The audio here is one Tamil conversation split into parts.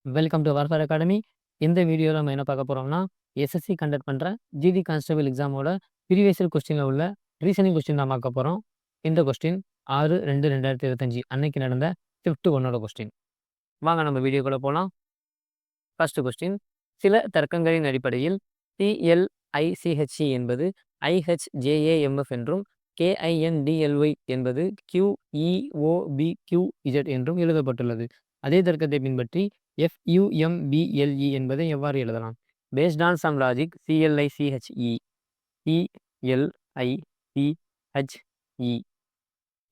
Welcome to warfare academy. இந்த வீடியோவில் நம்ம என்ன பார்க்க போகிறோம்னா, எஸ்எஸ்சி கண்டக்ட் பண்ணுற ஜிடி கான்ஸ்டபிள் எக்ஸாமோட ப்ரீவியஸ் இயர் கொஸ்டினில் உள்ள ரீசனிங் கொஸ்டின் தான் பார்க்க போகிறோம். இந்த கொஸ்டின் 6/2/2025 அன்னைக்கு நடந்த ஷிஃப்ட் 1ஓட கொஸ்டின். வாங்க நம்ம வீடியோக்குள்ளே போகலாம். ஃபர்ஸ்ட் கொஸ்டின், சில தர்க்கங்களின் அடிப்படையில் TLICHE என்பது IHJAMF என்றும் KINDLY என்பது QEOBQZ என்றும் எழுதப்பட்டுள்ளது. அதே தர்க்கத்தை பின்பற்றி FUMBLE என்பதை எவ்வாறு எழுதலாம்? Based on some logic CLICHE TLICHE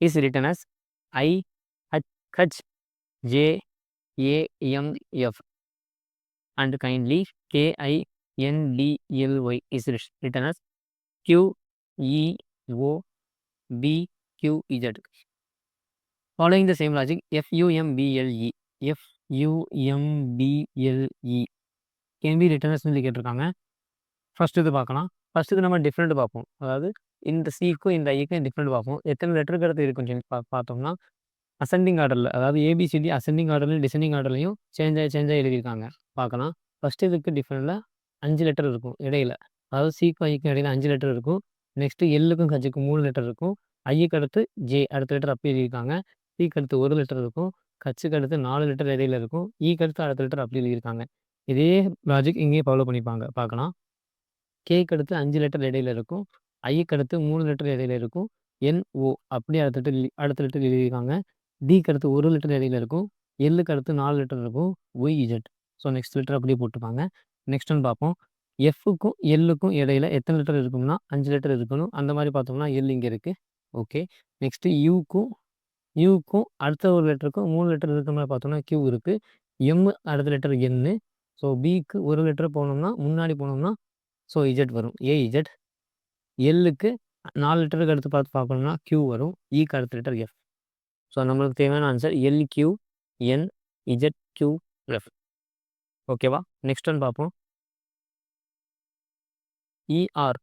is written as IHJAMF and kindly KINDLY is written as QEOBQZ. Following the same logic, FUMBLE can be written as கேட்டிருக்காங்க. ஃபர்ஸ்ட் இது பார்க்கலாம். ஃபர்ஸ்ட் இது நம்ம டிஃப்ரெண்ட் பார்ப்போம். அதாவது இந்த சிக்கும் இந்த ஐக்கும் டிஃப்ரெண்ட் பார்ப்போம். எத்தனை லெட்டருக்கு அடுத்து இருக்குன்னு சொல்லி பார்த்தோம்னா, அசெண்டிங் ஆர்டரில், அதாவது ஏபிசிடி அசெண்டிங் ஆர்டர்லையும் டிசெண்டிங் ஆர்டர்லையும் சேஞ்சாக எழுதியிருக்காங்க. பார்க்கலாம். ஃபர்ஸ்ட் இதுக்கு டிஃப்ரெண்டில் 5 லெட்டர் இருக்கும் இடையில. அதாவது சிக்கும் ஐக்கும் இடையில 5 லெட்டர் இருக்கும். நெக்ஸ்ட் எல்லுக்கும் ஹச்சுக்கும் 3 லெட்டர் இருக்கும். ஐக்கு அடுத்து ஜே அடுத்த லெட்டர் அப்படி எழுதியிருக்காங்க. சிக்கு அடுத்து 1 லெட்டர் இருக்கும். கச்சுக்கு அடுத்து 4 லெட்டர் இடையில இருக்கும். ஈக்கு அடுத்து அடுத்த லெட்டர் அப்படி எழுதியிருக்காங்க. இதே லாஜிக் இங்கேயே ஃபாலோ பண்ணிப்பாங்க. பார்க்கலாம். கேக்கு அடுத்து 5 லெட்டர் இடையில இருக்கும். ஐக்கு அடுத்து 3 லெட்டர் இடையில இருக்கும். NO அப்படியே அடுத்த லெட்டர் எழுதியிருக்காங்க. டிக்கு அடுத்து 1 லெட்டர் இடையில இருக்கும். எல்லுக்கு அடுத்து 4 லெட்டர் இருக்கும். YZ. ஸோ நெக்ஸ்ட் லெட்டர் அப்படியே போட்டுப்பாங்க. நெக்ஸ்ட் ஒன் பார்ப்போம். எஃப்க்கும் எல்லுக்கும் இடையில எத்தனை லெட்டர் இருக்கும்னா 5 லெட்டர் இருக்கணும். அந்த மாதிரி பார்த்தோம்னா எல் இங்கே இருக்குது. ஓகே. நெக்ஸ்ட்டு யூக்கும் அடுத்த ஒரு லெட்டருக்கும் 3 லெட்டர் இருக்கிற மாதிரி பார்த்தோம்னா Q இருக்குது. எம் அடுத்த லெட்டர் N. ஸோ பிக்கு 1 லெட்டர் போனோம்னா முன்னாடி போனோம்னா ஸோ இஜெட் வரும், AZ. எல்லுக்கு 4 லெட்டருக்கு அடுத்து பார்க்கணும்னா Q வரும். ஈக்கு அடுத்த லெட்டர் F. ஸோ நம்மளுக்கு தேவையான ஆன்சர் LQNZQF. ஓகேவா? நெக்ஸ்ட் ஒன் பார்ப்போம். ER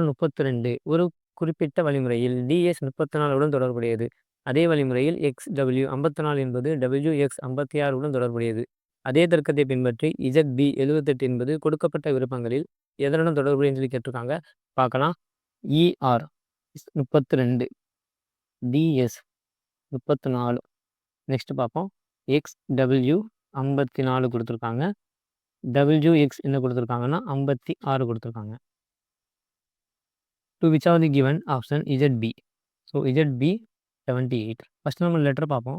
32 ஒரு குறிப்பிட்ட வழிமுறையில் DS 34 உடன் தொடர்புடையது. அதே வழிமுறையில் XW 54 என்பது WX 56 உடன் தொடர்புடையது. அதே தர்க்கத்தை பின்பற்றி ZB 78 என்பது கொடுக்கப்பட்ட விருப்பங்களில் எதனுடன் தொடர்புடையன்னு சொல்லி கேட்டிருக்காங்க. பார்க்கலாம். ER 32, DS 34. நெக்ஸ்ட் பார்ப்போம். XW 54 கொடுத்துருக்காங்க. WX என்ன கொடுத்துருக்காங்கன்னா 56 கொடுத்துருக்காங்க. To which are the given option ZB. So ZB 78. First நம்ம லெட்டர் பார்ப்போம்.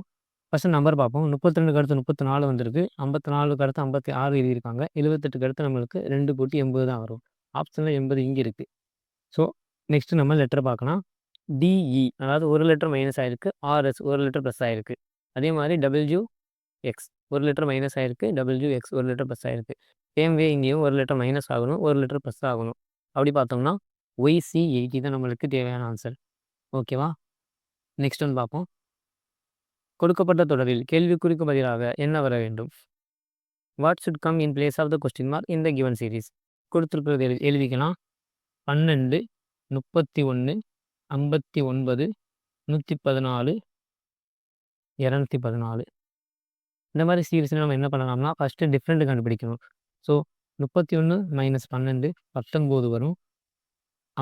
ஃபஸ்ட்டு நம்பர் பார்ப்போம். 32க்கு அடுத்து 34 வந்திருக்கு. 54க்கு அடுத்து 56 எழுதியிருக்காங்க. 78க்கு அடுத்து நம்மளுக்கு 2 கூட்டி 80 தான் வரும். ஆப்ஷனில் 80 இங்கே இருக்குது. ஸோ நெக்ஸ்ட்டு நம்ம லெட்டர் பார்க்கலாம். DE அதாவது ஒரு லெட்டர் மைனஸ் ஆகிருக்கு. RS ஒரு லெட்டர் ப்ளஸ் ஆகிருக்கு. அதே மாதிரி WX ஒரு லெட்டர் மைனஸ் ஆகிருக்கு. WX ஒரு லெட்டர் ப்ளஸ் ஆகிருக்கு. சேம் வே இங்கேயும் ஒரு லெட்டர் மைனஸ் ஆகணும், ஒரு லெட்டர் ப்ளஸ் ஆகணும். அப்படி பார்த்தோம்னா YC80 தான் நம்மளுக்கு தேவையான ஆன்சர். ஓகேவா? நெக்ஸ்ட் ஒன் பார்ப்போம். கொடுக்கப்பட்ட தொடரில் கேள்விக்குறிக்கு பதிலாக என்ன வர வேண்டும்? What should come in place of the question mark in the given series. கொடுத்துருக்கிறது எழுதிக்கலாம். 12, 31, 59, 114, 214. இந்த மாதிரி சீரீஸில் நம்ம என்ன பண்ணலாம்னா ஃபஸ்ட்டு டிஃப்ரெண்ட் கண்டுபிடிக்கணும். ஸோ 31 - 12 19 வரும்.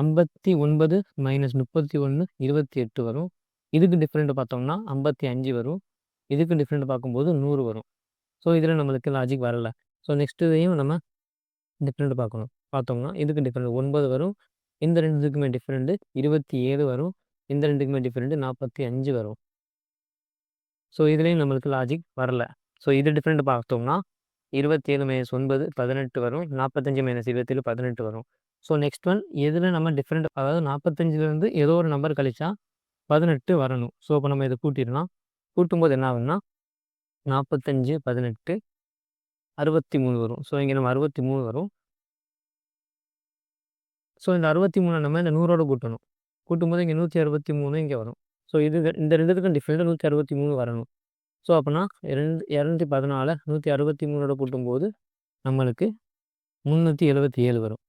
59 - 31 28 வரும். இதுக்கு டிஃப்ரெண்ட் பார்த்தோம்னா 55 வரும். இதுக்கு டிஃப்ரெண்ட் பார்க்கும்போது 100 வரும். ஸோ இதில் நம்மளுக்கு லாஜிக் வரலை. ஸோ நெக்ஸ்ட் இதையும் நம்ம டிஃப்ரெண்ட் பார்க்கணும். பார்த்தோம்னா இதுக்கு டிஃப்ரெண்ட் 9 வரும். இந்த ரெண்டுக்குமே டிஃப்ரெண்ட்டு 27 வரும். இந்த ரெண்டுக்குமே டிஃப்ரெண்ட்டு 45 வரும். ஸோ இதுலேயும் நம்மளுக்கு லாஜிக் வரல. ஸோ இது டிஃப்ரெண்ட் பார்த்தோம்னா 27 - 9 18 வரும். 45 - 27 18 வரும். ஸோ நெக்ஸ்ட் ஒன் எதில் நம்ம டிஃப்ரெண்ட், அதாவது 45லேருந்து ஏதோ ஒரு நம்பர் கழிச்சா 18 வரணும். ஸோ இப்போ நம்ம இதை கூட்டிடலாம். கூட்டும்போது என்ன ஆகுதுன்னா 45 18 63 வரும். ஸோ இங்கே நம்ம 63 வரும். ஸோ இந்த 63 நம்ம இந்த 100ஓட கூட்டணும். கூட்டும்போது இங்கே 163 இங்கே வரும். ஸோ இந்த ரெண்டுத்துக்கும் டிஃப்ரெண்ட் 163 வரணும். ஸோ அப்போனா 214 163ஓட கூட்டும்போது நம்மளுக்கு 377 வரும்.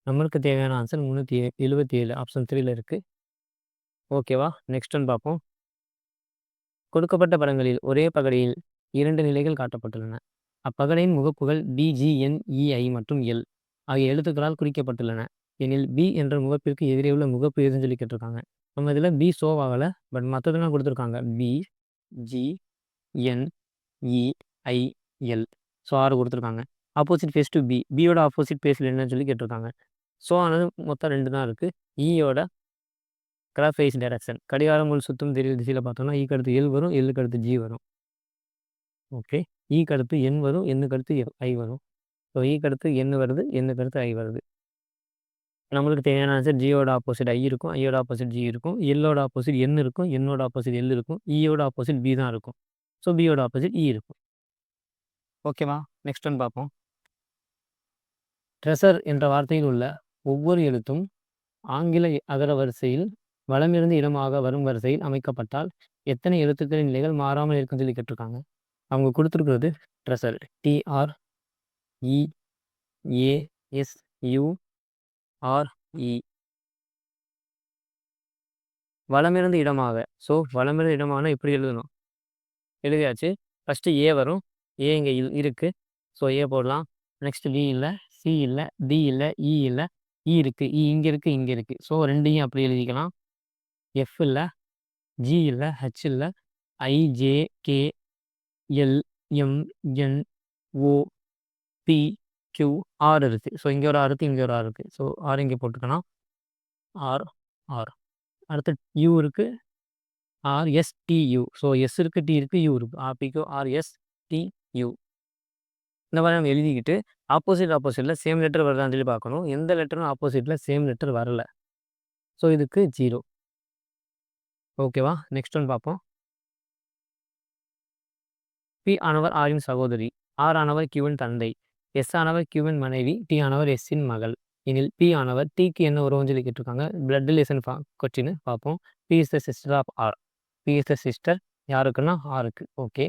நம்மளுக்கு தேவையான ஆன்சர் 377 ஆப்ஷன் 3ல் இருக்குது. ஓகேவா? நெக்ஸ்ட் ஒன் பார்ப்போம். கொடுக்கப்பட்ட படங்களில் ஒரே பகடியில் 2 நிலைகள் காட்டப்பட்டுள்ளன. அப்பகடையின் முகப்புகள் பி, ஜி, என், இ, ஐ மற்றும் எல் ஆகிய எழுத்துக்களால் குறிக்கப்பட்டுள்ளன. எனில் பி என்ற முகப்பிற்கு எதிரே உள்ள முகப்பு எதுன்னு சொல்லி கேட்டிருக்காங்க. நம்ம இதில் பி ஷோவ் ஆகலை, பட் மற்றதெல்லாம் கொடுத்துருக்காங்க. பி, ஜி, என், இ, ஐ, எல். ஸோ 6 கொடுத்துருக்காங்க. ஆப்போசிட் ஃபேஸ் டு பி, பியோட ஆப்போசிட் ஃபேஸில் என்னன்னு சொல்லி கேட்டிருக்காங்க. ஸோ ஆனது மொத்தம் 2 தான் இருக்குது. ஈயோட கிராக் ஃபேஸ் டைரக்ஷன் கடிகாரம் முள் சுற்றும் திசையில் பார்த்தோம்னா ஈக்கு அடுத்து எல் வரும், எல்லுக்கு அடுத்து ஜி வரும். ஓகே, ஈக்கு அடுத்து என் வரும், எண்ணுக்கு அடுத்து ஐ வரும். ஸோ ஈக்கு அடுத்து என் வருது, எண்ணுக்கு அடுத்து ஐ வருது. நம்மளுக்கு தேவையான ஆன்சர் ஜியோட ஆப்போசிட் ஐ இருக்கும், ஐயோட ஆப்போசிட் ஜி இருக்கும், எல்லோட ஆப்போசிட் என் இருக்கும், என்னோட ஆப்போசிட் எல் இருக்கும், ஈயோட ஆப்போசிட் பி தான் இருக்கும். ஸோ பியோட ஆப்போசிட் இ இருக்கும். ஓகேவா, நெக்ஸ்ட் ஒன் பார்ப்போம். ட்ரெஷர் என்ற வார்த்தையில் உள்ள ஒவ்வொரு எழுத்தும் ஆங்கில அகர வரிசையில் வலமிருந்து இடமாக வரும் வரிசையில் அமைக்கப்பட்டால் எத்தனை எழுத்துக்களின் நிலைகள் மாறாமல் இருக்குன்னு சொல்லி கேட்டிருக்காங்க. அவங்க கொடுத்துருக்கிறது ட்ரெஷர் TREASURE. வலமிருந்து இடமாக. ஸோ வலமிருந்து இடமானா இப்படி எழுதணும். எழுதியாச்சு. ஃபஸ்ட்டு ஏ வரும், ஏ இங்கே இருக்குது. ஸோ ஏ போடலாம். நெக்ஸ்ட் பி இல்லை, சி இல்லை, டி இல்லை, இ இல்லை, இ இருக்குது, இ இங்கே இருக்குது, இங்கே இருக்குது. ஸோ ரெண்டையும் அப்படி எழுதிக்கலாம். எஃப் இல்லை, ஜி இல்லை, ஹெச் இல்லை, ஐ, ஜே, கே, எல், எம், என், ஓ, பி, கியூ, ஆர் இருக்குது. ஸோ இங்கே ஒரு ஆர் இருக்குது, இங்கே ஒரு ஆர் இருக்குது. ஸோ ஆர் இங்கே போட்டுக்கலாம். R, R. அடுத்து யூ இருக்குது, RSTU. ஸோ எஸ் இருக்குது, டி இருக்குது, யூ இருக்குது. ஆர்பிக்கு RSTU. இந்த மாதிரி நம்ம எழுதிக்கிட்டு ஆப்போசிட்டில் சேம் லெட்டர் வருதான்னு சொல்லி பார்க்கணும். எந்த லெட்டரும் ஆப்போசிட்டில் சேம் லெட்டர் வரல. ஸோ இதுக்கு 0. ஓகேவா, நெக்ஸ்ட் ஒன் பார்ப்போம். பி ஆனவர் ஆரின் சகோதரி, ஆர் ஆனவர் கியூவின் தந்தை, எஸ் ஆனவர் கியூவின் மனைவி, டி ஆனவர் எஸ்ஸின் மகள். எனில் பி ஆனவர் டிக்கு என்ன உறவுன்னு சொல்லி கேட்டிருக்காங்க. பிளட் ரிலேஷன் கொஸ்டின் பார்ப்போம். B is the sister of R. B is the sister யாருக்குன்னா ஆருக்கு. Okay,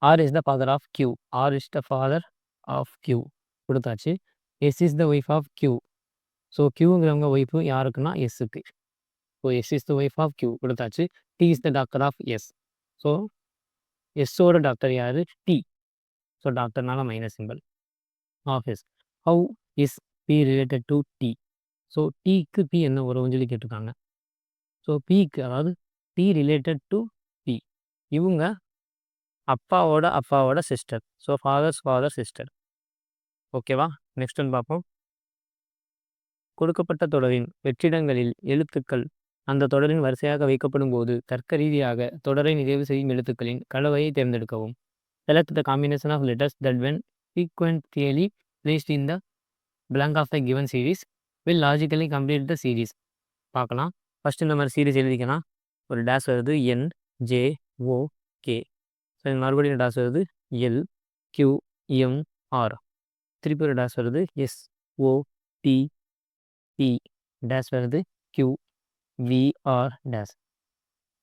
R is the father of Q. R is the father of Q கொடுத்தாச்சு. S is the wife of Q. So கியூங்கிறவங்க ஒய்ஃபு யாருக்குன்னா எஸ்ஸுக்கு. So S is the wife of Q கொடுத்தாச்சு. D is the doctor of S. So எஸ்ஸோட டாக்டர் யார்? டி. ஸோ டாக்டர்னால minus simple of S. How is P related to T. So டிக்கு பி என்ன உறவுன்னு சொல்லி கேட்டிருக்காங்க. ஸோ பிக்கு அதாவது டி ரிலேட்டட் டு பி, இவங்க அப்பாவோட சிஸ்டர். So father sister. ஓகேவா, நெக்ஸ்ட் ஒன் பார்ப்போம். கொடுக்கப்பட்ட தொடரின் வெற்றிடங்களில் எழுத்துக்கள் அந்த தொடரின் வரிசையாக வைக்கப்படும் போது தர்க்க ரீதியாக தொடரை நிறைவு செய்யும் எழுத்துக்களின் கலவையை தேர்ந்தெடுக்கவும். Select the combination of letters that when frequently placed in the blank of the given series will logically complete the series. பார்க்கலாம். ஃபஸ்ட்டு இந்த மாதிரி சீரீஸ் எழுதிக்கலாம். ஒரு டேஷ் வருது N, J, O, K. So மறுபடியும் டேஷ் வருது எல், கியூ, எம், ஆர். திருப்பி ஒரு டேஷ் வருது S, O, T, P. Dash வருது Q, V, R dash.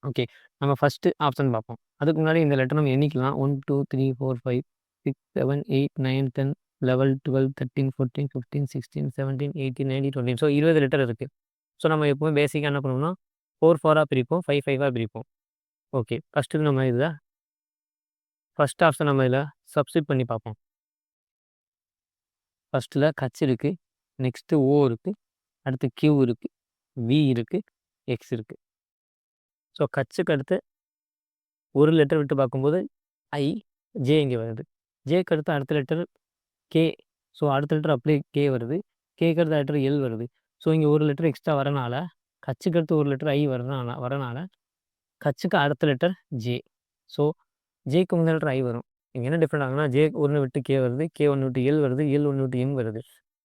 Okay, நம்ம ஃபஸ்ட்டு ஆப்ஷன் பார்ப்போம். அதுக்கு முன்னாடி இந்த லெட்டர் நம்ம எண்ணிக்கலாம். 1 2 3 4 5 6 7 8 9 10 11 12 13 14 15 16 17 18 19 20. ஸோ 20 லெட்டர் இருக்குது. ஸோ நம்ம எப்போவுமே பேசிக்காக என்ன பண்ணுவோம்னா 4 4 பிரிப்போம், 5 5 பிரிப்போம். ஓகே, ஃபஸ்ட்டு நம்ம இதில் ஃபஸ்ட் ஆப்ஷன் நம்ம இதில் சப்ஸ்டிட் பண்ணி பார்ப்போம். ஃபஸ்ட்டில் கச் இருக்குது, நெக்ஸ்ட்டு ஓ இருக்குது, அடுத்து கியூ இருக்குது, வி இருக்குது, எக்ஸ் இருக்குது. ஸோ கச்சுக்கு அடுத்து ஒரு லெட்டர் விட்டு பார்க்கும்போது ஐ, ஜே இங்கே வருது. ஜேக்கு அடுத்து அடுத்த லெட்டர் கே. ஸோ அடுத்த லெட்டர் அப்படியே கே வருது. கேக்கு அடுத்த லெட்டர் எல் வருது. ஸோ இங்கே ஒரு லெட்டர் எக்ஸ்ட்ரா வரனால கச்சுக்கு அடுத்து ஒரு லெட்டர் ஐ வரனால கச்சுக்கு அடுத்த லெட்டர் ஜே. ஸோ ஜேக்கு முந்தின லெட்டர் ஐ வரும். இங்கே என்ன டிஃப்ரெண்ட் ஆகுனா ஜே ஒன்று விட்டு கே வருது, கே ஒன்று விட்டு எல் வருது, எல் ஒன்று விட்டு எம் வருது.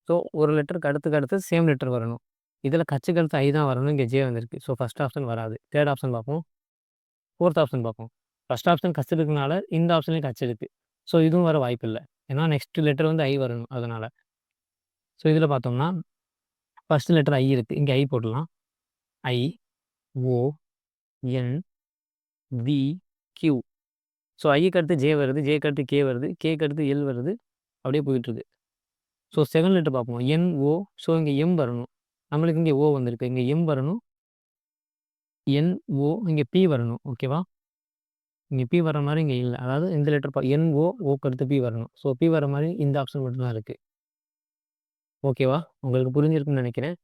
ஸோ ஒரு லெட்டருக்கு அடுத்து சேம் லெட்டர் வரணும். இதில் கச்சுக்கு அடுத்து ஐ தான் வரணும், இங்கே ஜே வந்திருக்கு. ஸோ ஃபஸ்ட் ஆப்ஷன் வராது. தேர்ட் ஆப்ஷன் பார்ப்போம், ஃபோர்த் ஆப்ஷன் பார்ப்போம். ஃபஸ்ட் ஆப்ஷன் கச்சு இருக்குனால இந்த ஆப்ஷன்லேயும் கச்சு இருக்குது. ஸோ இதுவும் வர வாய்ப்பு இல்லை, ஏன்னா நெக்ஸ்ட் லெட்டர் வந்து ஐ வரணும் அதனால். ஸோ இதில் பார்த்தோம்னா ஃபஸ்ட்டு லெட்டர் ஐ இருக்குது, இங்கே ஐ போடலாம். ஐ, ஓ, என், வி, கியூ. ஸோ ஐக்கு அடுத்து ஜே வருது, ஜேக்கு அடுத்து கே வருது, கேக்கு அடுத்து எல் வருது, அப்படியே போயிட்டுருக்கு. ஸோ செகண்ட் லெட்டர் பார்ப்போம், என், ஓ. ஸோ இங்கே எம் வரணும், நம்மளுக்கு இங்கே ஓ வந்திருக்கு, இங்கே எம் வரணும், என், ஓ, இங்கே பி வரணும். ஓகேவா, இங்கே பி வர மாதிரி இங்கே இல்லை. அதாவது இந்த லெட்டர் என்ஓ ஓக்கு அடுத்து பி வரணும். ஸோ பி வர மாதிரி இந்த ஆப்ஷன் மட்டும் தான் இருக்குது. ஓகேவா? உங்களுக்கு புரிஞ்சிருக்குன்னு நினைக்கிறேன்.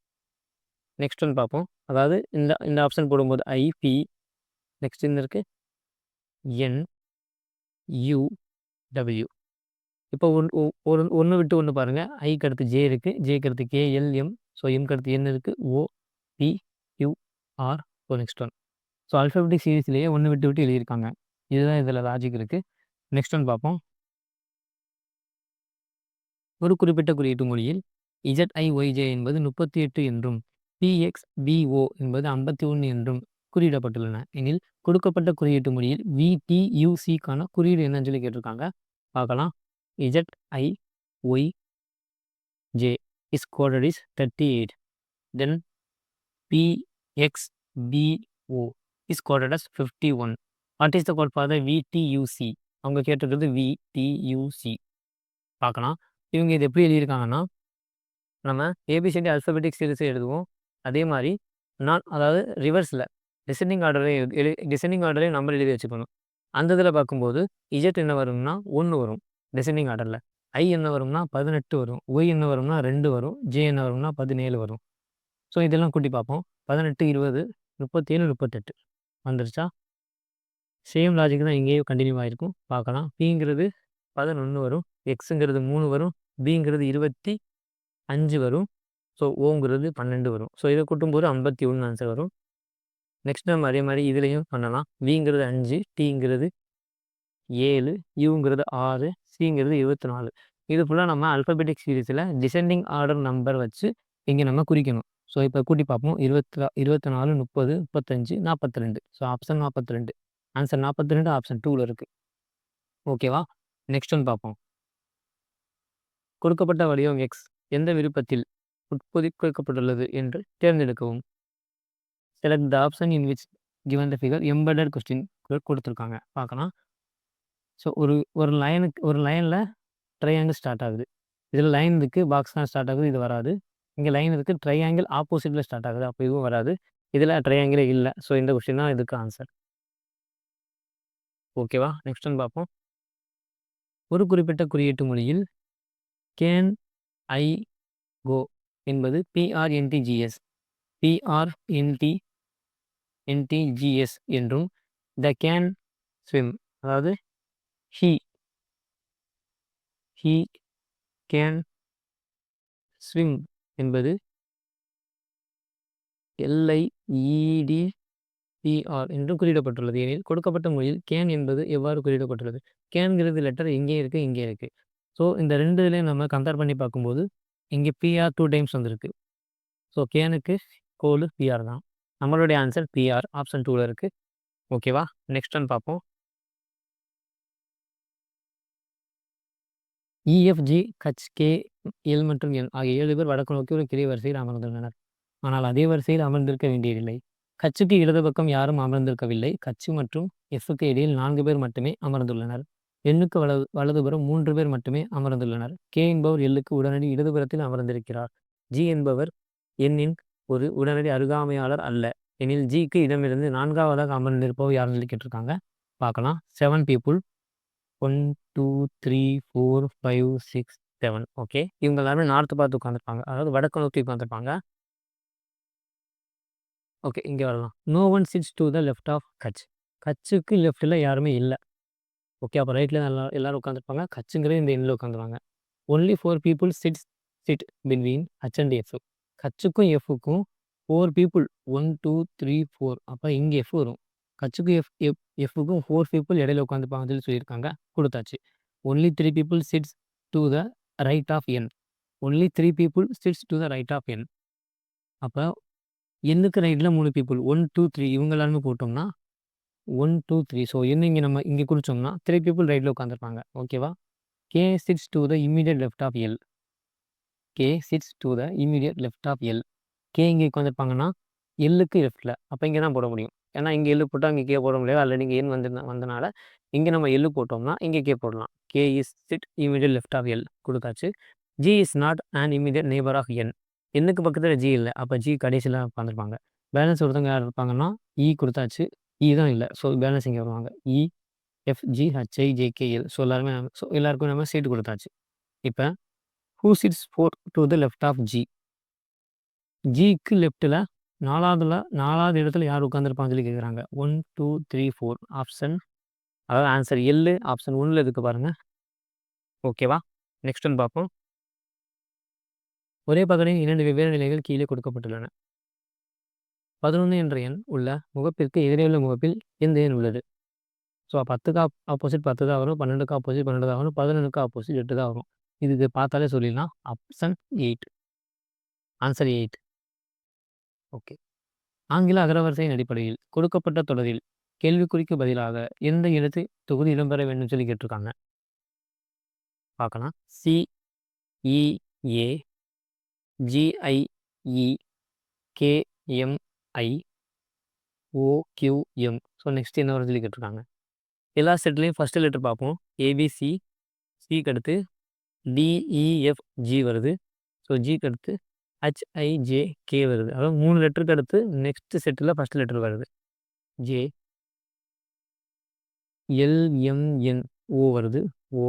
நெக்ஸ்ட் ஒன் பார்ப்போம். அதாவது இந்த இந்த ஆப்ஷன் போடும்போது ஐ பி நெக்ஸ்ட் இந்த இருக்குது என் யூ டபிள்யூ. இப்போ ஒன்று விட்டு ஒன்று பாருங்கள். ஐக்கு அடுத்து ஜே இருக்குது, ஜேக்கு அடுத்து கே எல் எம். ஸோ எம்க்கு அடுத்து என் இருக்குது, O P Q R. So next one. So alphabetic சீரீஸ்லேயே ஒன்று விட்டு விட்டு எழுதியிருக்காங்க. இதுதான் இதில் லாஜிக் இருக்குது. நெக்ஸ்ட் ஒன் பார்ப்போம். ஒரு குறிப்பிட்ட குறியீட்டு மொழியில் இஜட்ஐஒய்ஜே என்பது 38 என்றும் பிஎக்ஸ்பிஓ என்பது 51 என்றும் குறியிடப்பட்டுள்ளன எனில் கொடுக்கப்பட்ட குறியீட்டு மொழியில் விடியூசிக்கான குறியீடு என்னன்னு சொல்லி கேட்டிருக்காங்க. பார்க்கலாம். ZIYJ is coded is 38. Then PXPO is coded as 51. What is the code for the VDUC? அவங்க கேட்டிருக்கிறது விடியூசி. பார்க்கலாம். இவங்க இது எப்படி எழுதியிருக்காங்கன்னா, நம்ம ஏபிசிடி அல்ஃபபெட்டிக் சீரிஸை எழுதுவோம். அதே மாதிரி அதாவது ரிவர்ஸில் டிசெண்டிங் ஆர்டரே நம்பர் எழுதி வச்சுக்கணும். அந்த இதில் பார்க்கும்போது இஜெட் என்ன வரும்னா 1 வரும் டிசெண்டிங் ஆர்டரில். ஐ என்ன வரும்னா 18 வரும். ஒய் என்ன வரும்னா 2 வரும். ஜே என்ன வரும்னா 17 வரும். ஸோ இதெல்லாம் கூட்டி பார்ப்போம். 18, 20, 37, 38 வந்துருச்சா? சேம் லாஜிக் தான் இங்கேயும் கண்டினியூ ஆகிருக்கும். பார்க்கலாம். பிங்கிறது 11 வரும், எக்ஸுங்கிறது 3 வரும், பிங்கிறது 25 வரும். ஸோ ஓங்கிறது 12 வரும். ஸோ இதை கூட்டும்போது 51 ஆன்சர் வரும். நெக்ஸ்ட் நம்ம அதே மாதிரி இதுலேயும் பண்ணலாம். விங்கிறது 5, டிங்கிறது 7, யூங்கிறது 6, சிங்கிறது 24. இது ஃபுல்லாக நம்ம அல்ஃபபெட்டிக் சீரீஸில் டிசெண்டிங் ஆர்டர் நம்பர் வச்சு இங்கே நம்ம குறிக்கணும். ஸோ இப்போ கூட்டி பார்ப்போம். 24, 30, 35, 42. So option 42. ஆன்சர் 42 ஆப்ஷன் 2ல் இருக்குது. ஓகேவா? நெக்ஸ்ட் ஒன் பார்ப்போம். கொடுக்கப்பட்ட வடிவம் எக்ஸ் எந்த விருப்பத்தில் உட்பொதிக்கப்பட்டுள்ளது என்று தேர்ந்தெடுக்கவும். Select the option in which given the figure embedded question கொடுத்துருக்காங்க. பார்க்கலாம். ஸோ ஒரு லைனில் ட்ரையாங்கிள் ஸ்டார்ட் ஆகுது. இதில் லைன் இருக்குது, பாக்ஸ் தான் ஸ்டார்ட் ஆகுது, இது வராது. இங்கே லைன் இருக்குது, ட்ரையாங்கிள் ஆப்போசிட்டில் ஸ்டார்ட் ஆகுது, அப்போ இதுவும் வராது. இதில் ட்ரையாங்கிளே இல்லை. ஸோ இந்த கொஸ்டின் தான் இதுக்கு ஆன்சர். ஓகேவா? நெக்ஸ்ட் ஒன் பார்ப்போம். ஒரு குறிப்பிட்ட குறியீட்டு மொழியில் கேன் ஐ கோ என்பது பிஆர்என்டிஜிஎஸ் என்றும் த கேன் ஸ்விம் அதாவது ஹி கேன் ஸ்விம் என்பது எல்ஐஇடிபிஆர் என்றும் குறியிடப்பட்டுள்ளது. எனில் கொடுக்கப்பட்ட மொழியில் கேன் என்பது எவ்வாறு குறியிடப்பட்டுள்ளது? கேன்கிறது லெட்டர் எங்கே இருக்குது, இங்கே இருக்குது. ஸோ இந்த ரெண்டு இதுலேயும் நம்ம கம்பேர் பண்ணி பார்க்கும்போது இங்கே பிஆர் 2 டைம்ஸ் வந்திருக்கு. ஸோ கேனுக்கு கோலு பிஆர் தான். நம்மளுடைய ஆன்சர் பிஆர் ஆப்ஷன் 2ல் இருக்குது. ஓகேவா? நெக்ஸ்ட் ஒன் பார்ப்போம். இஎஃப்ஜி ஹச் கே எல் மற்றும் என் ஆகிய 7 பேர் வடக்கு நோக்கி ஒரு கிளை வரிசையில் அமர்ந்துள்ளனர். ஆனால் அதே வரிசையில் அமர்ந்திருக்க வேண்டியதில்லை. கச்சுக்கு இடது பக்கம் யாரும் அமர்ந்திருக்கவில்லை. கச்சு மற்றும் எஃப்க்கு இடையில் 4 பேர் மட்டுமே அமர்ந்துள்ளனர். எண்ணுக்கு வலதுபுறம் 3 பேர் மட்டுமே அமர்ந்துள்ளனர். கே என்பவர் எல்லுக்கு உடனடி இடதுபுறத்தில் அமர்ந்திருக்கிறார். ஜி என்பவர் எண்ணின் ஒரு உடனடி அருகாமையாளர் அல்ல. எனில் ஜிக்கு இடமிருந்து 4ஆவதாக அமர்ந்திருப்பவர் யாருன்னு சொல்லி கேட்டிருக்காங்க. பார்க்கலாம். 7 people. 1 2 3 4 5 6 7. ஓகே, இவங்க எல்லாருமே நார்த்து பார்த்து உட்காந்துருப்பாங்க, அதாவது வடக்கு நோக்கி உட்காந்துருப்பாங்க. ஓகே, இங்கே வரலாம். No one sits to the left of கட்ச். கட்சுக்கு லெஃப்ட்டில் யாருமே இல்லை. ஓகே, அப்போ ரைட்டில் எல்லாரும் உட்காந்துருப்பாங்க. கச்சுங்கிறது இந்த எண்ணில் உட்காந்துருவாங்க. Only 4 people sit between H and F. கச்சுக்கும் எஃப்க்கும் 4 people 1 2 3 4. அப்போ இங்கே எஃப் வரும். கச்சுக்கும் எஃப்க்கும் 4 people இடையில உட்காந்துப்பாங்கன்னு சொல்லி சொல்லியிருக்காங்க. கொடுத்தாச்சு. Only 3 people sits to the right of N. Only 3 people sits to the right of N. அப்போ எண்ணுக்கு ரைட்டில் 3 people 1 2 3 இவங்க எல்லாருமே போட்டோம்னா 1 2 3. ஸோ என்ன இங்கே நம்ம இங்கே குறிச்சோம்னா 3 people ரைட்டில் உட்காந்துருப்பாங்க. ஓகேவா? K sits to the immediate left of L. K sits to the immediate left of L. K இங்கே உட்காந்துருப்பாங்கன்னா எல்லுக்கு லெஃப்ட்டில். அப்போ இங்கே தான் போட முடியும். ஏன்னா இங்கே எல்லு போட்டால் இங்கே கே போட முடியாது. ஆல்ரெடி இங்கே எண் வந்தனால இங்கே நம்ம எல்லு போட்டோம்னா இங்கே கே போடலாம். K is sit immediate left of L கொடுத்தாச்சு. G is not and immediate neighbour of N. எண்ணுக்கு பக்கத்தில் ஜி இல்லை, அப்போ ஜி கடைசியில் உட்காந்துருப்பாங்க. பேலன்ஸ் ஒருத்தவங்க யார் இருப்பாங்கன்னா இ கொடுத்தாச்சு. இ தான் இல்லை. ஸோ பேலன்ஸ் இங்கே வருவாங்க. இ FGHIJKL. ஸோ எல்லாருக்கும் நம்ம சீட் கொடுத்தாச்சு. இப்போ who sits to the left of G? ஜிக்கு லெஃப்ட்டில் 4வது இடத்துல யார் உட்காந்துருப்பான்னு சொல்லி கேட்குறாங்க. 1 2 3 4 ஆப்ஷன், அதாவது ஆன்சர் எல் ஆப்ஷன் 1ல் இருக்கு பாருங்கள். ஓகேவா? நெக்ஸ்ட் ஒன் பார்ப்போம். ஒரே பகலின் 2 வெவ்வேறு நிலைகள் கீழே கொடுக்கப்பட்டுள்ளன. 11 என்ற எண் உள்ள முகப்பிற்கு எதிரே உள்ள முகப்பில் எந்த எண் உள்ளது? ஸோ 10க்கு ஆப்போசிட் 10 தான் வரும், 12க்கு ஆப்போசிட் 12 தான் வரும், 11க்கு ஆப்போசிட் 8 தான் வரும். இதுக்கு பார்த்தாலே சொல்லிடலாம். Option 8, answer 8. ஓகே. ஆங்கில அகரவரிசையின் அடிப்படையில் கொடுக்கப்பட்ட தொடரில் கேள்விக்குறிக்கு பதிலாக எந்த எழுத்து தொகுதி இடம்பெற வேண்டும் சொல்லி கேட்டிருக்காங்க. பார்க்கலாம். CEA GIE KMI OQM. So next என்ன வரும்னு சொல்லி கேட்டிருக்காங்க. எல்லா செட்லேயும் ஃபஸ்ட்டு லெட்டர் பார்ப்போம். ABC, சிக்கு அடுத்து DEFG வருது. ஸோ ஜிக்கு அடுத்து HIJK வருது. அதாவது 3 லெட்டருக்கு அடுத்து நெக்ஸ்ட் செட்டில் ஃபஸ்ட் லெட்டர் வருது. ஜே, LMNO வருது. O,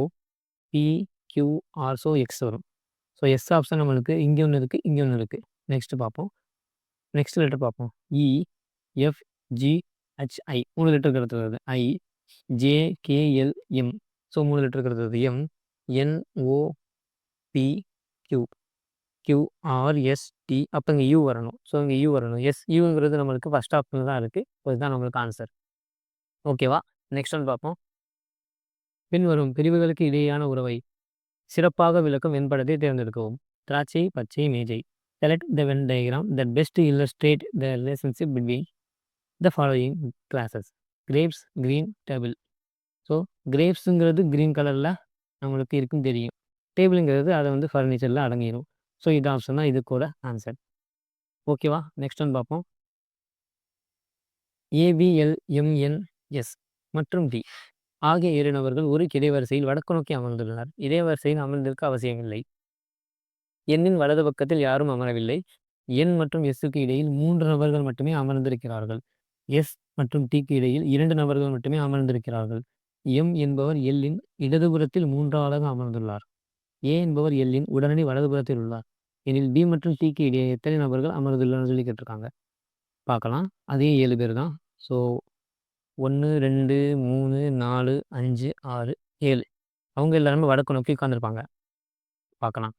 PQR. ஸோ எக்ஸ் வரும். ஸோ எஸ் ஆப்ஷன் நம்மளுக்கு இங்கே ஒன்று இருக்குது, இங்கே ஒன்று இருக்குது. நெக்ஸ்ட் பார்ப்போம். நெக்ஸ்ட் லெட்டர் பார்ப்போம். EFGHI 3 லெட்டருக்கு அடுத்து வருது. IJKLM. ஸோ 3 லெட்டருக்கு அடுத்து வருது. MNOPQ QRST. அப்போ இங்கே யூ வரணும். ஸோ இங்கே யூ வரணும். யூங்கிறது நம்மளுக்கு ஃபஸ்ட் ஆப்ஷன் தான் இருக்குது. இதுதான் நம்மளுக்கு ஆன்சர். ஓகேவா? நெக்ஸ்ட் ஒன் பார்ப்போம். பின்வரும் பிரிவுகளுக்கு இடையேயான உறவை சிறப்பாக விளக்கும் வெண்படத்தை தேர்ந்தெடுக்கவும். திராட்சை, பச்சை, மேஜை. Select the Venn diagram that best illustrate the relationship between the following classes. Grapes, green, table. So கிரேப்ஸுங்கிறது க்ரீன் கலரில் நம்மளுக்கு இருக்குன்னு தெரியும். டேபிளுங்கிறது அதை வந்து ஃபர்னிச்சரில் அடங்கிடும். ஸோ இது ஆப்ஷன் தான் இதுக்கூட ஆன்சர். ஓகேவா? நெக்ஸ்ட் ஒன் பார்ப்போம். ABLMNS மற்றும் D ஆகிய 2 நபர்கள் ஒரு கிடைவரிசையில் வடக்கு நோக்கி அமர்ந்துள்ளனர். இதே வரிசையில் அமர்ந்திருக்க அவசியமில்லை. எண்ணின் வலது பக்கத்தில் யாரும் அமரவில்லை. என் மற்றும் எஸ்ஸுக்கு இடையில் 3 நபர்கள் மட்டுமே அமர்ந்திருக்கிறார்கள். எஸ் மற்றும் டிக்கு இடையில் 2 நபர்கள் மட்டுமே அமர்ந்திருக்கிறார்கள். எம் என்பவர் எல்லின் இடதுபுறத்தில் 3ஆவதாக அமர்ந்துள்ளார். ஏ என்பவர் எல்லின் உடனடி வலதுபுறத்தில் உள்ளார். எனில் பி மற்றும் டிக்கு இடையே எத்தனை நபர்கள் அமர்ந்துள்ளனர் சொல்லி கேட்டிருக்காங்க. பார்க்கலாம். அதே 7 பேர் தான். ஸோ 1 2 3 4 5 6 7 அவங்க எல்லாருமே வடக்கு நோக்கி உட்காந்துருப்பாங்க. பார்க்கலாம்.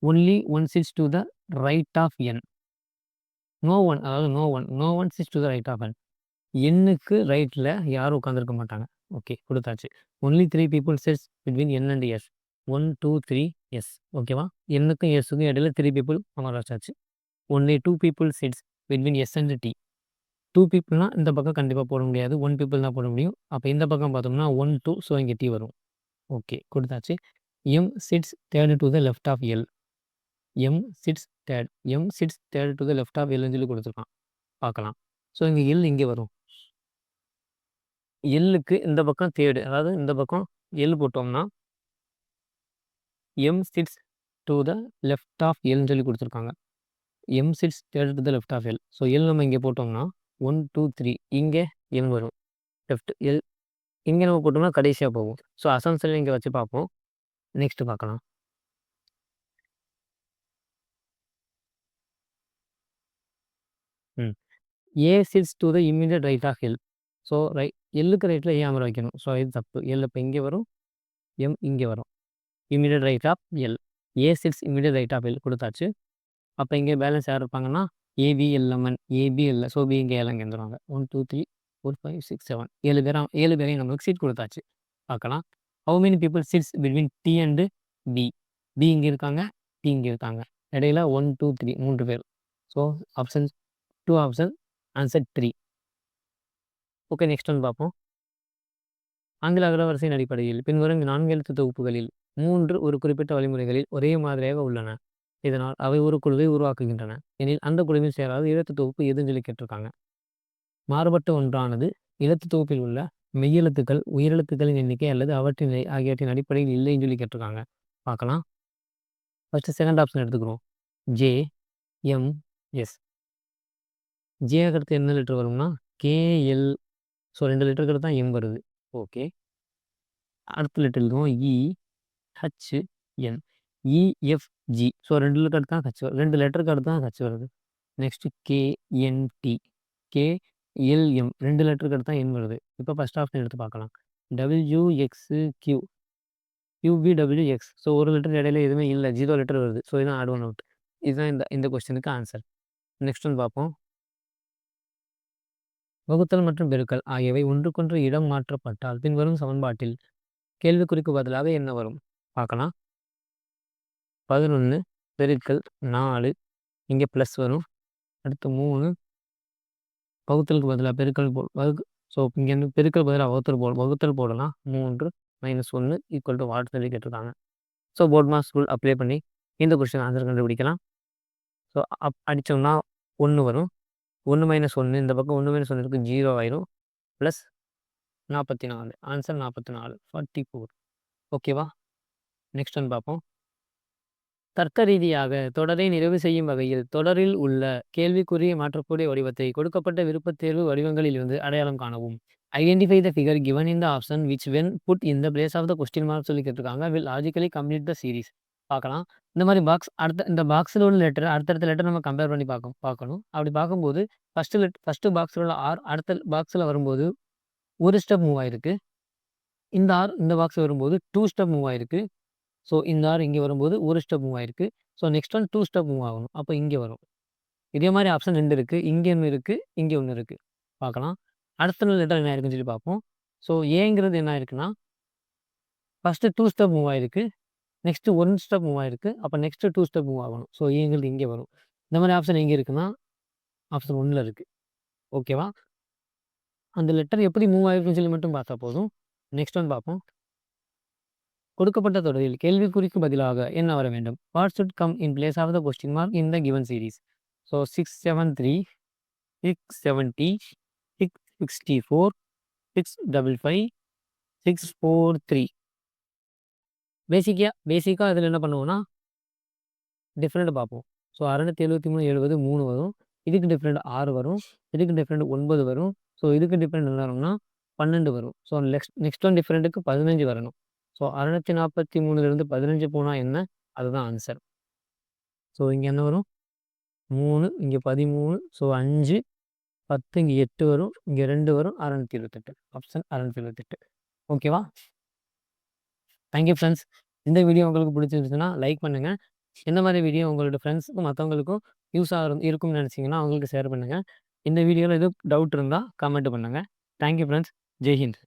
Only one sits to the right of N. No one, அதாவது no one sits to the right of N. எண்ணுக்கு ரைட்டில் யாரும் உட்காந்துருக்க மாட்டாங்க. ஓகே, கொடுத்தாச்சு. Only 3 people sits between N and S. 1 2 3 S. ஓகேவா? எண்ணுக்கும் எஸ்ஸுக்கும் இடையில 3 பீப்புள் அமர வச்சாச்சு. Only 2 people sits between S and T. 2 பீப்புள்னா இந்த பக்கம் கண்டிப்பாக போட முடியாது. 1 பீப்புள் தான் போட முடியும். அப்போ இந்த பக்கம் பார்த்தோம்னா 1 2. ஸோ இங்கே டி வரும். ஓகே, கொடுத்தாச்சு. M sits third to the left of L. M sits third to the left of எல்னு சொல்லி கொடுத்துருக்கான். பார்க்கலாம். ஸோ இங்கே எல் இங்கே வரும். எல்லுக்கு இந்த பக்கம் தேர்டு, அதாவது இந்த பக்கம் எல் போட்டோம்னா M sits to the left of எல்னு சொல்லி கொடுத்துருக்காங்க. M sits third to the left of L. So L நம்ம இங்கே போட்டோம்னா 1 2 3 இங்கே எல் வரும். லெஃப்ட் எல் இங்கே நம்ம போட்டோம்னா கடைசியாக போகும். ஸோ அசம்ஷன் இங்கே வச்சு பார்ப்போம். நெக்ஸ்ட் பார்க்கலாம். A sits to the immediate right of L. So எல்லுக்கு ரைட்டில் ஏ அமர வைக்கணும். ஸோ இது தப்பு. எல் இப்போ இங்கே வரும், எம் இங்கே வரும். Immediate right of L. A sits immediate right of L கொடுத்தாச்சு. அப்போ இங்கே பேலன்ஸ் யார் இருப்பாங்கன்னா ஏபிஎல்எம்என். ஏபி இல்லை. ஸோ பி இங்கே எல்லாம் வந்துடுவாங்க. 1 2 3 4 5 6 7 7 பேரையும் நம்மளுக்கு சீட் கொடுத்தாச்சு. பார்க்கலாம். How many people sits between D and B. B இங்கே இருக்காங்க, டி இங்கே இருக்காங்க. இடையில 1 2 3 3 பேர். So option 2 option answer 3. Okay, next one பார்ப்போம். ஆங்கில அகரவரிசையின் அடிப்படையில் பின்வரும் 4 எழுத்து தொகுப்புகளில் 3 ஒரு குறிப்பிட்ட வழிமுறைகளில் ஒரே மாதிரியாக உள்ளன. இதனால் அவை ஒரு குழுவை உருவாக்குகின்றன. எனில் அந்த குழுவில் சேராத எழுத்து தொகுப்பு எதுன்னு சொல்லி கேட்டிருக்காங்க. மாறுபட்ட ஒன்றானது எழுத்து தொகுப்பில் உள்ள மெய்யெழுத்துக்கள், உயிரெழுத்துக்களின் எண்ணிக்கை அல்லது அவற்றின் நிலை ஆகியவற்றின் அடிப்படையில் இல்லைன்னு சொல்லி கேட்டிருக்காங்க. பார்க்கலாம். ஃபர்ஸ்ட் செகண்ட் ஆப்ஷன் எடுத்துக்கிறோம். J M S. ஜே அடுத்து என்ன லெட்டர் வரும்னா கேஎல். ஸோ 2 லெட்டருக்கு தான் எம் வருது. ஓகே, அடுத்த லெட்டர் எழுதுவோம் EHN EFG. ஸோ 2 லெட்டர் அடுத்து தான் ஹச் வரும். 2 லெட்டருக்கு அடுத்து தான் ஹச் வருது. நெக்ஸ்ட்டு KNT KLM 2 லெட்டருக்கு அடுத்து தான் என் வருது. இப்போ ஃபர்ஸ்ட் ஆப்ஷன் எடுத்து பார்க்கலாம். WXQ QBWX. ஸோ ஒரு லெட்டர் இடையில எதுவுமே இல்லை, 0 லெட்டர் வருது. ஸோ இதுதான் ஆட் ஒன் அவுட். இதுதான் இந்த கொஸ்டினுக்கு ஆன்சர். நெக்ஸ்ட் ஒன் பார்ப்போம். வகுத்தல் மற்றும் பெருக்கல் ஆகியவை ஒன்றுக்கொன்று இடம் மாற்றப்பட்டால் பின்வரும் சமன்பாட்டில் கேள்விக்குறிக்கு பதிலாக என்ன வரும் பார்க்கலாம். 11 பெருக்கல் 4 இங்கே ப்ளஸ் வரும். அடுத்து 3 வகுத்தலுக்கு பதிலாக பெருக்கல் ஸோ இங்கே வந்து பெருக்கல் பதிலாக வகுத்தல் போடலாம். 3 - 1 ஈக்குவல் டு வாட் சொல்லி கேட்டிருக்காங்க. So BODMAS rule apply பண்ணி இந்த கொஸ்டின் ஆன்சர் கண்டுபிடிக்கலாம். ஸோ அடித்தோம்னா 1 வரும். 1 - 1 இந்த பக்கம் 1 - 1 இருக்கு, 0 ஆயிரும். Plus 44 answer 44 44. ஓகேவா? நெக்ஸ்ட் ஒன் பார்ப்போம். தர்க்க ரீதியாக தொடரை நிறைவு செய்யும் வகையில் தொடரில் உள்ள கேள்விக்குறியை மாற்றக்கூடிய வடிவத்தை கொடுக்கப்பட்ட விருப்பத் தேர்வு வடிவங்களில் இருந்து அடையாளம் காணவும். Identify the figure given in the option which when put in the place of the question mark சொல்லி கேட்டிருக்காங்க. Will logically complete the series. பார்க்கலாம். இந்த மாதிரி பாக்ஸ் இந்த பாக்ஸில் உள்ள லெட்டர் அடுத்தடுத்த லெட்டர் நம்ம கம்பேர் பண்ணி பார்க்கணும். அப்படி பார்க்கும்போது ஃபஸ்ட்டு பாக்ஸில் உள்ள ஆர் அடுத்த பாக்ஸில் வரும்போது ஒரு ஸ்டெப் மூவ் ஆயிருக்கு. இந்த ஆர் இந்த பாக்ஸ் வரும்போது 2 ஸ்டெப் மூவ் ஆயிருக்கு. ஸோ இந்த ஆர் இங்கே வரும்போது ஒரு ஸ்டெப் மூவ் ஆயிருக்கு. So next one 2 step move ஆகணும். அப்போ இங்கே வரும். இதே மாதிரி ஆப்ஷன் 2 இருக்குது. இங்கே ஒன்று இருக்குது, இங்கே ஒன்று இருக்குது. பார்க்கலாம். அடுத்த லெட்டர் என்ன இருக்குன்னு சொல்லி பார்ப்போம். ஸோ ஏங்கிறது என்ன இருக்குன்னா ஃபஸ்ட்டு 2 ஸ்டெப் மூவ் ஆயிருக்கு. நெக்ஸ்ட்டு 1 ஸ்டெப் மூவ் ஆயிருக்கு. அப்போ நெக்ஸ்ட்டு 2 ஸ்டெப் மூவ் ஆகணும். ஸோ ஏங்கிறது இங்கே வரும். இந்த மாதிரி ஆப்ஷன் எங்கே இருக்குன்னா ஆப்ஷன் 1ல் இருக்குது. ஓகேவா? அந்த லெட்டர் எப்படி மூவ் ஆயிருக்குன்னு சொல்லி மட்டும் பார்த்தா போதும். நெக்ஸ்ட் ஒன் பார்ப்போம். கொடுக்கப்பட்ட தொடரில் கேள்விக்குறிக்கு பதிலாக என்ன வர வேண்டும்? What should come in place of the question mark in the given series? So 673 670 664 655 643. பேசிக்காக இதில் என்ன பண்ணுவோம்னா டிஃப்ரெண்ட் பார்ப்போம். ஸோ 673 70 3 வரும். இதுக்கு டிஃப்ரெண்ட் 6 வரும். இதுக்கு டிஃப்ரெண்ட் 9 வரும். ஸோ இதுக்கு டிஃப்ரெண்ட் என்ன வரும்னா 12 வரும். ஸோ நெக்ஸ்ட் ஒன் டிஃப்ரெண்ட்டுக்கு 15 வரணும். ஸோ 643லேருந்து 15 போனால் என்ன? அதுதான் ஆன்சர். ஸோ இங்கே என்ன வரும்? 3 இங்கே 13. ஸோ 5 10 இங்கே 8 வரும். இங்கே 2 வரும். 628. ஆப்ஷன் 628. ஓகேவா? Thank you friends. இந்த வீடியோ உங்களுக்கு பிடிச்சிருந்துச்சுன்னா லைக் பண்ணுங்கள். இந்த மாதிரி வீடியோ உங்களோட ஃப்ரெண்ட்ஸுக்கும் மற்றவங்களுக்கும் யூஸாக இருக்கும்னு நினச்சிங்கன்னா அவங்களுக்கு ஷேர் பண்ணுங்கள். இந்த வீடியோவில் எதுவும் டவுட் இருந்தால் கமெண்ட் பண்ணுங்கள். Thank you friends. ஜெய் ஹிந்த்.